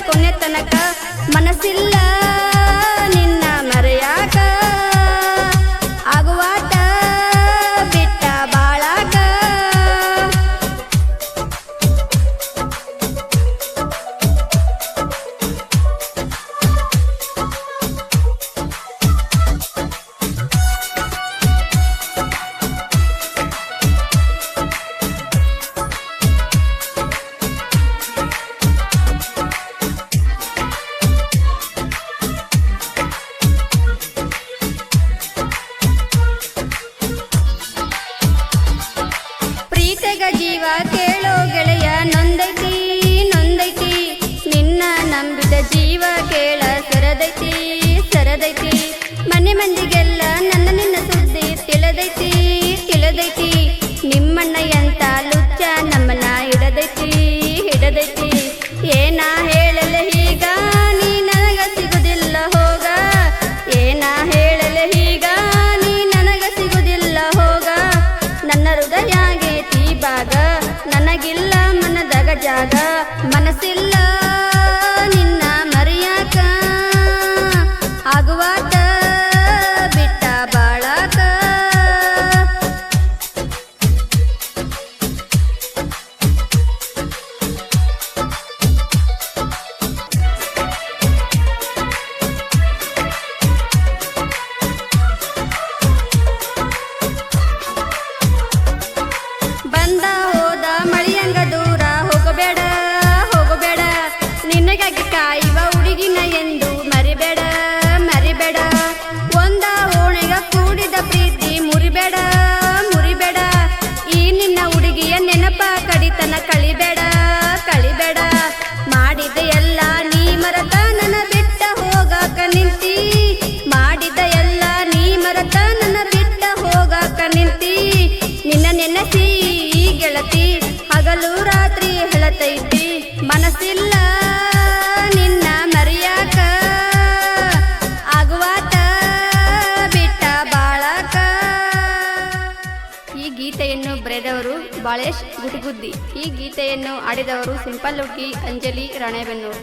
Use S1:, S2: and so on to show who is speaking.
S1: ಕೊನೆ ತನಕ ಮನಸ್ಸಿಲ್ಲ ನಿನ್ನ ಮರೆಯಾಕ ಆಗುವಾತ ಬಿಟ್ಟ ಬಾಳಾಕ ಜೀವ ಕೇಳೋ ಗೆಳೆಯ ನೊಂದೈತಿ ನೊಂದೈತಿ ನಿನ್ನ ನಂಬಿದ ಜೀವ ಕೇಳ ಸರದೈತಿ ಸರದೈತಿ ಮನೆ ಮಂದಿಗೆಲ್ಲ ನನ್ನ ನಿನ್ನ ಸುದ್ದಿ ತಿಳಿದೈತಿ ತಿಳಿದೈತಿ ನಿಮ್ಮಣ್ಣ ಎಂತ ಲುಚ್ಚ ನಮ್ಮನ್ನ ಹಿಡದೈತಿ ಹಿಡದೈತಿ ಏನ ಹೇಳಲೆ ಹೀಗ ನೀ ನನಗ ಸಿಗುದಿಲ್ಲ ಹೋಗ ಏನ ಹೇಳಲೆ ಹೀಗ ನೀ ನನಗ ಸಿಗುದಿಲ್ಲ ಹೋಗ ನನ್ನ ಹೃದಯ ನನಗಿಲ್ಲ ಮನದಾಗ ಜಾಗ ಮನಸ್ಸಿಲ್ಲ ನಿನ್ನ ಮರೆಯಾಕ ಆಗುವಾತ ಬಿಟ್ಟ ಬಾಳಾಕ ಬಂದ ಹೋದ ಮಳಿಯಂಗ ದೂರ ಹೋಗಬೇಡ ಹೋಗಬೇಡ ನಿನಗಾಗಿ ಕಾಯುವ ಹುಡುಗಿನ ಎಂದು ಮರಿಬೇಡ ಮರಿಬೇಡ ಒಂದ ಓಣೆಗ ಕೂಡಿದ ಪ್ರೀತಿ ಮುರಿಬೇಡ ಮುರಿಬೇಡ ಈ ನಿನ್ನ ಹುಡುಗಿಯ ನೆನಪ ಕಡಿತನ ಕಳಿಬೇಡ ಕಳಿಬೇಡ ಮಾಡಿದ ಎಲ್ಲ ನೀ ಮರತ ನನ್ನ ಬಿಟ್ಟ ಹೋಗಾಕ ನಿಂತಿ ಮಾಡಿದ ಎಲ್ಲ ನೀ ಮರತ ನನ್ನ ಬಿಟ್ಟ ಹೋಗಾಕ ನಿಂತಿ ನಿನ್ನ ನೆನಸಿ ಗೆಳತಿ ಹಗಲು ರಾತ್ರಿ ಹೇಳತೈತಿ ಮನಸ್ಸಿಲ್ಲ ನಿನ್ನ ಮರೆಯಾಕ ಆಗುವಾತ ಬಿಟ್ಟ ಬಾಳಾಕ. ಈ ಗೀತೆಯನ್ನು ಬರೆದವರು ಬಾಳೇಶ್ ಗುಟಗುದ್ದಿ. ಈ ಗೀತೆಯನ್ನು ಆಡಿದವರು ಸಿಂಪಲ್ ಹುಡುಗಿ ಅಂಜಲಿ ರಾಣೆಬೆನ್ನೂರು.